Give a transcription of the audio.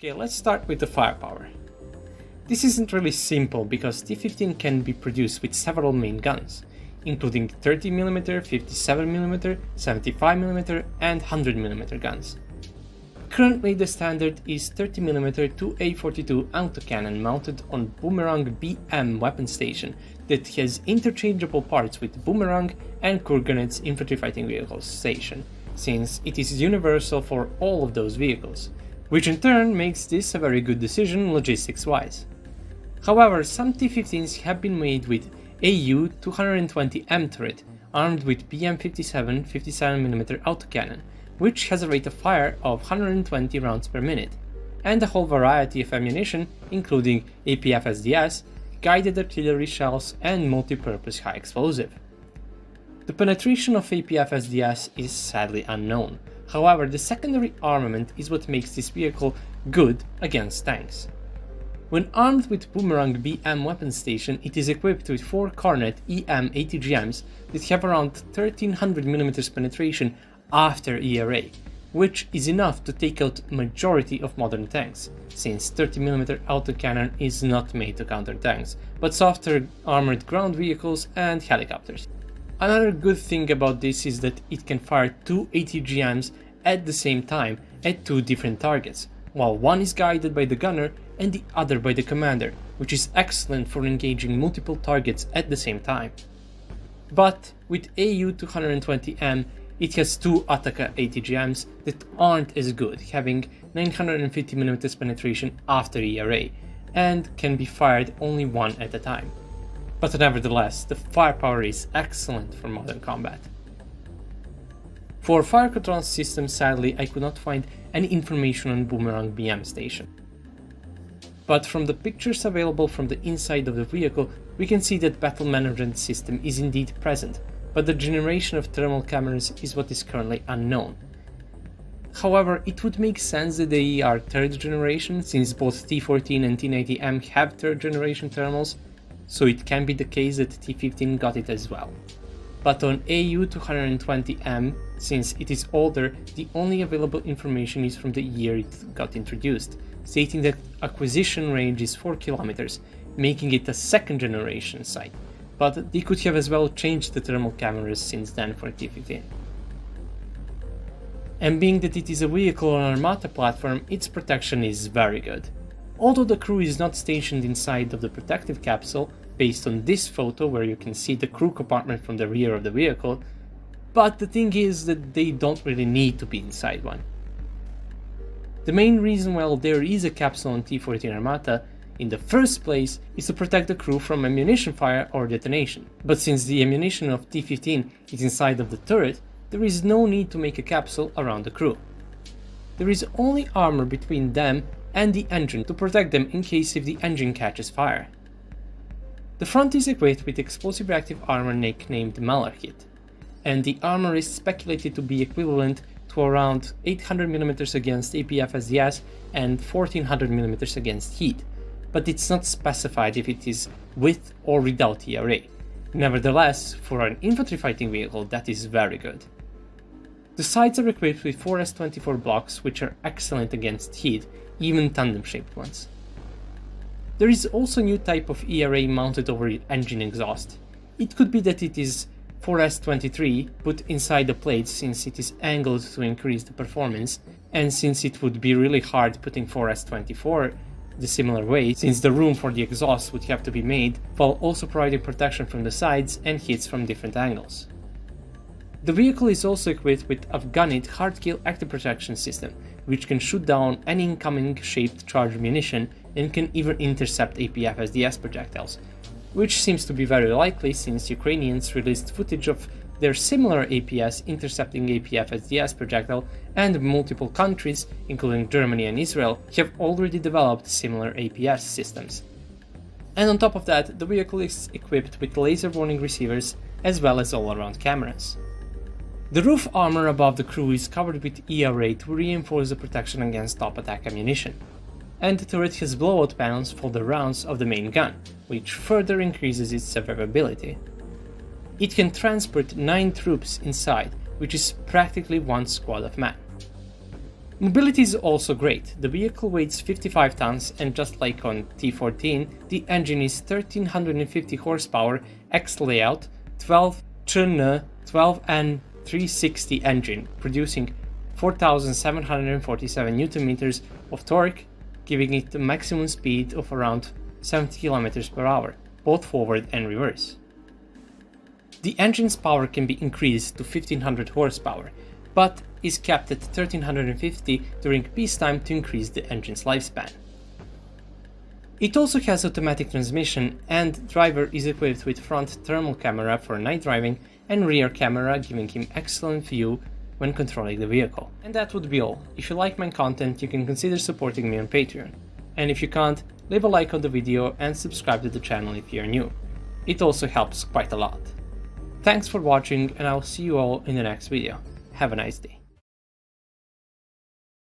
Okay, let's start with the firepower. This isn't really simple because T-15 can be produced with several main guns, including 30mm, 57mm, 75mm and 100mm guns. Currently the standard is 30mm 2A42 autocannon mounted on Boomerang BM weapon station that has interchangeable parts with Boomerang and Kurganet's infantry fighting vehicles station, since it is universal for all of those vehicles, which in turn makes this a very good decision logistics-wise. However, some T-15s have been made with AU 220M turret armed with BM57 57mm autocannon, which has a rate of fire of 120 rounds per minute, and a whole variety of ammunition including APF-SDS, guided artillery shells and multi-purpose high explosive. The penetration of APF-SDS is sadly unknown, however the secondary armament is what makes this vehicle good against tanks. When armed with Boomerang BM weapon station, it is equipped with 4 Cornet EM ATGMs that have around 1300mm penetration after ERA, which is enough to take out majority of modern tanks, since 30mm autocannon is not made to counter tanks, but softer armored ground vehicles and helicopters. Another good thing about this is that it can fire 2 ATGMs at the same time at 2 different targets, while one is guided by the gunner and the other by the commander, which is excellent for engaging multiple targets at the same time. But with AU 220M, it has 2 Ataka ATGMs that aren't as good, having 950mm penetration after ERA, and can be fired only one at a time. But nevertheless, the firepower is excellent for modern combat. For fire control system, sadly, I could not find any information on Boomerang BM station. But from the pictures available from the inside of the vehicle, we can see that battle management system is indeed present, but the generation of thermal cameras is what is currently unknown. However, it would make sense that they are 3rd generation, since both T-14 and T-90M have 3rd generation thermals, so it can be the case that T-15 got it as well. But on AU 220M, since it is older, the only available information is from the year it got introduced, stating that acquisition range is 4 km, making it a 2nd generation sight. But they could have as well changed the thermal cameras since then for T-15. And being that it is a vehicle on Armata platform, its protection is very good. Although the crew is not stationed inside of the protective capsule, based on this photo where you can see the crew compartment from the rear of the vehicle, but the thing is that they don't really need to be inside one. The main reason why there is a capsule on T-14 Armata in the first place is to protect the crew from ammunition fire or detonation, but since the ammunition of T-15 is inside of the turret, there is no need to make a capsule around the crew. There is only armor between them and the engine to protect them in case if the engine catches fire. The front is equipped with explosive reactive armor nicknamed Malachite, and the armor is speculated to be equivalent to around 800mm against APF-SDS and 1400mm against heat, but it's not specified if it is with or without ERA. Nevertheless, for an infantry fighting vehicle, that is very good. The sides are equipped with 4S24 blocks, which are excellent against heat, even tandem-shaped ones. There is also a new type of ERA mounted over engine exhaust. It could be that it is 4S23 put inside the plate since it is angled to increase the performance, and since it would be really hard putting 4S24 the similar way, since the room for the exhaust would have to be made, while also providing protection from the sides and hits from different angles. The vehicle is also equipped with Afghanit hard-kill active protection system, which can shoot down any incoming shaped charged munition and can even intercept APF-SDS projectiles, which seems to be very likely since Ukrainians released footage of their similar APS intercepting APF-SDS projectile, and multiple countries, including Germany and Israel, have already developed similar APS systems. And on top of that, the vehicle is equipped with laser warning receivers as well as all-around cameras. The roof armor above the crew is covered with ERA to reinforce the protection against top attack ammunition, and the turret has blowout panels for the rounds of the main gun, which further increases its survivability. It can transport 9 troops inside, which is practically one squad of men. Mobility is also great. The vehicle weighs 55 tons and just like on T-14, the engine is 1350 horsepower X layout 12 N 360 engine, producing 4747 Nm of torque, giving it a maximum speed of around 70 km per hour, both forward and reverse. The engine's power can be increased to 1500 horsepower, but is capped at 1350 during peacetime to increase the engine's lifespan. It also has automatic transmission, and driver is equipped with front thermal camera for night driving and rear camera, giving him excellent view when controlling the vehicle. And that would be all. If you like my content, you can consider supporting me on Patreon. And if you can't, leave a like on the video and subscribe to the channel if you're new. It also helps quite a lot. Thanks for watching, and I'll see you all in the next video. Have a nice day.